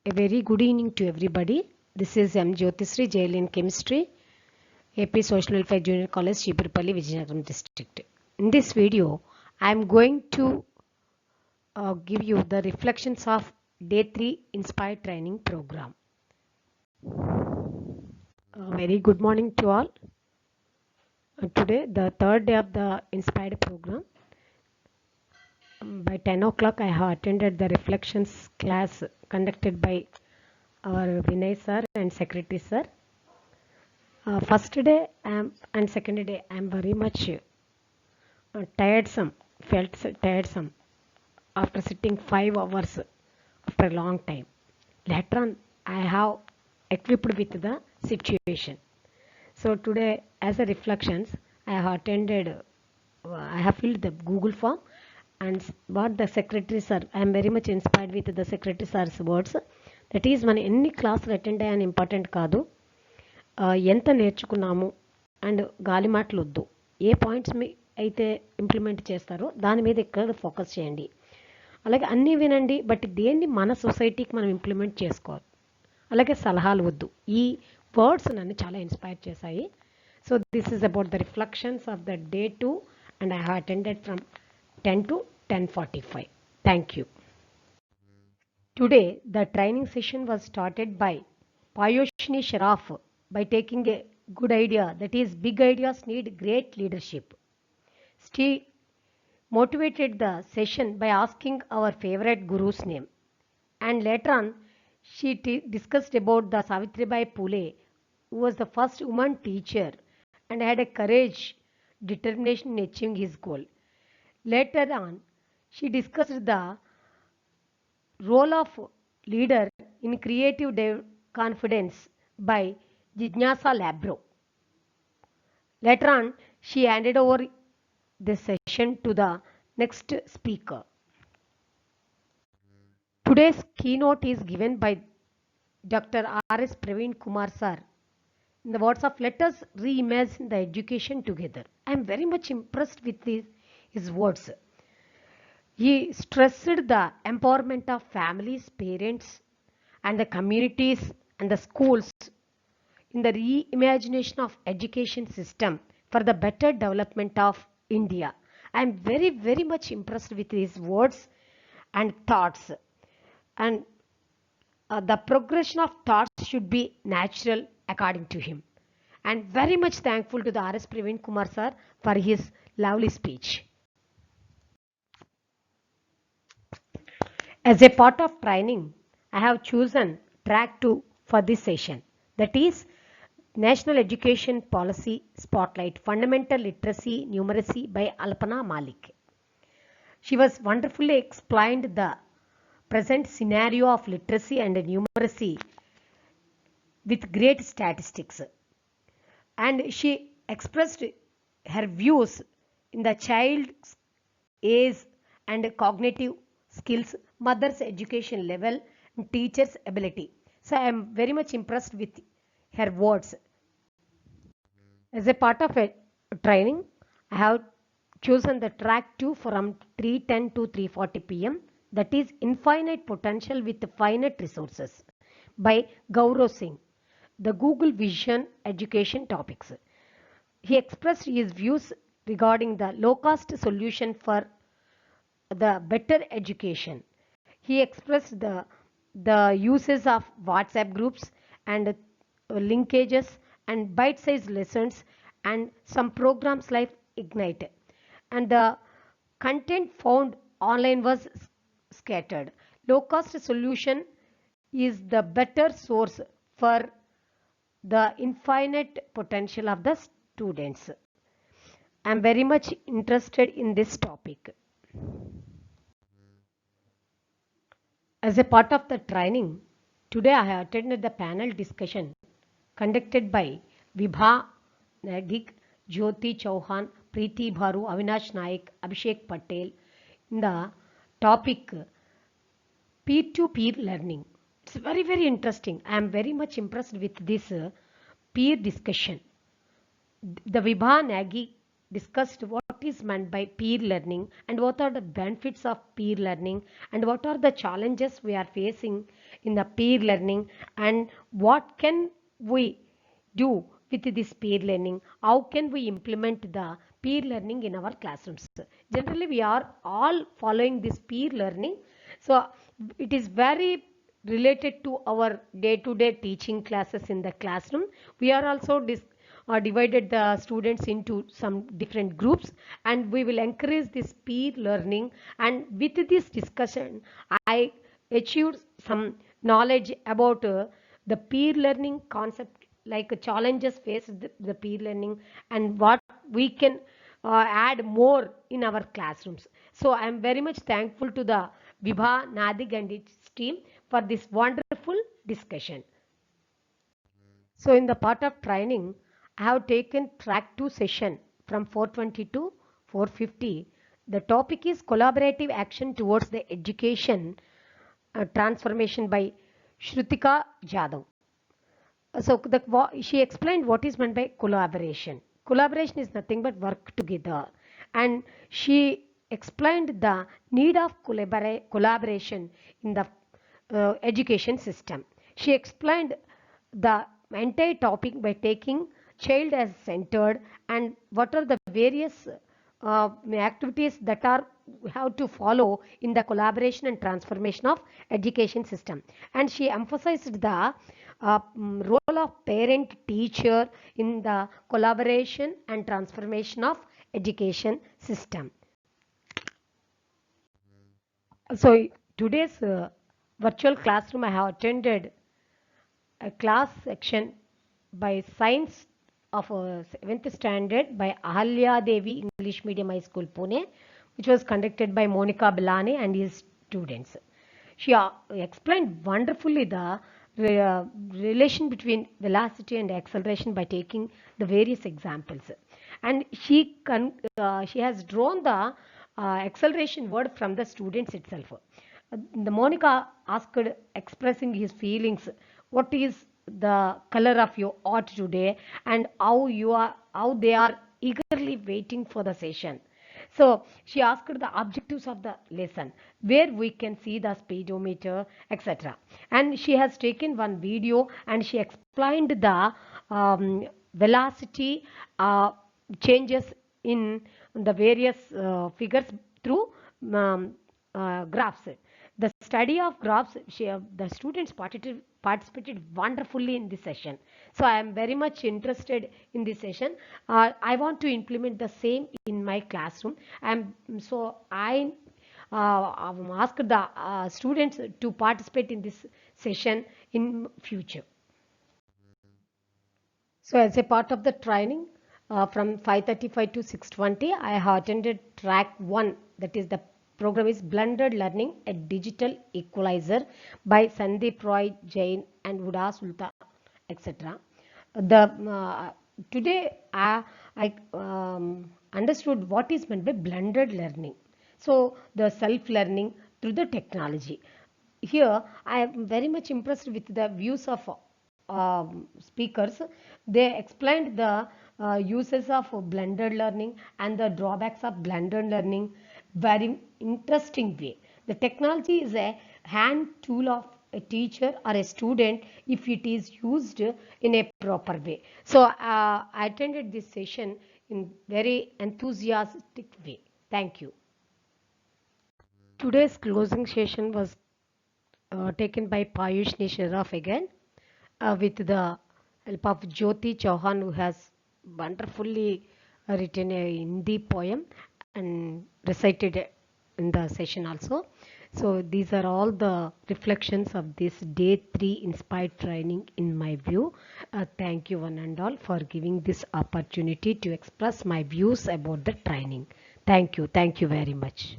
A very good evening to everybody. This is M. Jyotisri, JLN Chemistry, AP Social Welfare Junior College, Chipurpalli, Vizianagaram District. In this video, I am going to give you the reflections of Day 3 Inspired Training Program. Very good morning to all. Today, the third day of the Inspired Program. By 10 o'clock, I have attended the reflections class conducted by our Vinay sir and Secretary sir. First day and second day I am very much tiresome, felt tiresome after sitting 5 hours after a long time. Later on, I have equipped with the situation. So today, as a reflections, I have attended, I have filled the Google form and what the secretary sir, I am very much inspired with the secretary sir's words. That is, మన ఎన్ని క్లాసులు attend అయ్యాను important కాదు, ఎంత నేర్చుకున్నాము and గాలి మాటలు వద్దు, ఏ పాయింట్స్ మీ అయితే ఇంప్లిమెంట్ చేస్తారో దాని మీద ఇక్కడ ఫోకస్ చేయండి. అలాగే అన్నీ వినండి, బట్ దేన్ని మన సొసైటీకి మనం ఇంప్లిమెంట్ చేసుకోవాలి. అలాగే సలహాలు వద్దు. ఈ వర్డ్స్ నన్ను చాలా ఇన్స్పైర్ చేశాయి. So this is about the reflections of the day 2 and I have attended from 10 to 10:45. Thank you. Today, the training session was started by Payushni Sharaf by taking a good idea, that is, big ideas need great leadership. Steve motivated the session by asking our favorite guru's name. And later on, she discussed about the Savitribai Phule, who was the first woman teacher and had a courage, determination in achieving his goal. Later on, she discussed the role of leader in creative confidence by Jignasa Labro. Later on, she handed over the session to the next speaker. Today's keynote is given by Dr. R.S. Praveen Kumar sir. In the words of, let us reimagine the education together. I am very much impressed with his words. He stressed the empowerment of families, parents, and the communities and the schools in the reimagination of education system for the better development of India. I am very, very much impressed with his words and thoughts. And the progression of thoughts should be natural according to him. And very much thankful to the R.S. Praveen Kumar sir for his lovely speech. As a part of training, I have chosen track 2 for this session. That is National Education Policy Spotlight, Fundamental Literacy Numeracy by Alpana Malik. She was wonderfully explained the present scenario of literacy and numeracy with great statistics. And she expressed her views in the child's age and cognitive skills, mother's education level, and teacher's ability. So I am very much impressed with her words. As a part of a training, I have chosen the track 2 from 3:10 to 3:40 p.m. That is Infinite Potential with Finite Resources by Gaurav Singh, the Google Vision Education topics. He expressed his views regarding the low-cost solution for the better education. He expressed the uses of WhatsApp groups and linkages and bite-sized lessons and some programs like Ignite. And the content found online was scattered. Low-cost solution is the better source for the infinite potential of the students. I am very much interested in this topic. As a part of the training, today I have attended the panel discussion conducted by Vibha Nagik, Jyoti Chauhan, Preeti Bharu, Avinash Naik, Abhishek Patel in the topic peer-to-peer learning. It's very, very interesting. I am very much impressed with this peer discussion. The Vibha Nagik discussed what is meant by peer learning and what are the benefits of peer learning and what are the challenges we are facing in the peer learning and what can we do with this peer learning, how can we implement the peer learning in our classrooms. Generally we are all following this peer learning, so it is very related to our day-to-day teaching classes in the classroom. We are also divided the students into some different groups, and we will encourage this peer learning, and with this discussion I achieved some knowledge about the peer learning concept, like challenges faced the peer learning and what we can add more in our classrooms. So I am very much thankful to the Vibha Nadig and its team for this wonderful discussion. So in the part of training, I have taken track 2 session from 420 to 450. The topic is collaborative action towards the education transformation by Shrutika Jadhav. So she explained what is meant by collaboration. Collaboration is nothing but work together, and she explained the need of collaboration in the education system. She explained the entire topic by taking child as centered and what are the various activities that are have to follow in the collaboration and transformation of education system. And she emphasized the role of parent teacher in the collaboration and transformation of education system. So today's virtual classroom, I have attended a class section by science of 7th standard by Ahalya Devi English Medium High School, Pune, which was conducted by Monica Bilani and his students. She explained wonderfully the relation between velocity and acceleration by taking the various examples, and she has drawn the acceleration word from the students itself. The Monica asked, expressing his feelings, what is the color of your art today, and how they are eagerly waiting for the session. So she asked the objectives of the lesson, where we can see the speedometer, etc. And she has taken one video and she explained the velocity changes in the various figures through graphs. The study of graphs, the students participated wonderfully in this session. So I am very much interested in this session. I want to implement the same in my classroom. So I ask the students to participate in this session in future. So as a part of the training, from 5:35 to 6:20, I have attended track 1, that is the program is Blended Learning, a Digital Equalizer by Sandeep Roy Jain and Uda Sulta, etc. Today I understood what is meant by blended learning. So the self-learning through the technology. Here I am very much impressed with the views of speakers. They explained the uses of blended learning and the drawbacks of blended learning very interesting way. The technology is a hand tool of a teacher or a student if it is used in a proper way. So I attended this session in very enthusiastic way. Thank you. Today's closing session was taken by Payush Nisharaf again, with the help of Jyoti Chauhan, who has wonderfully written a Hindi poem and recited in the session also. So these are all the reflections of this day 3 inspired training in my view. Thank you one and all for giving this opportunity to express my views about the training. Thank you very much.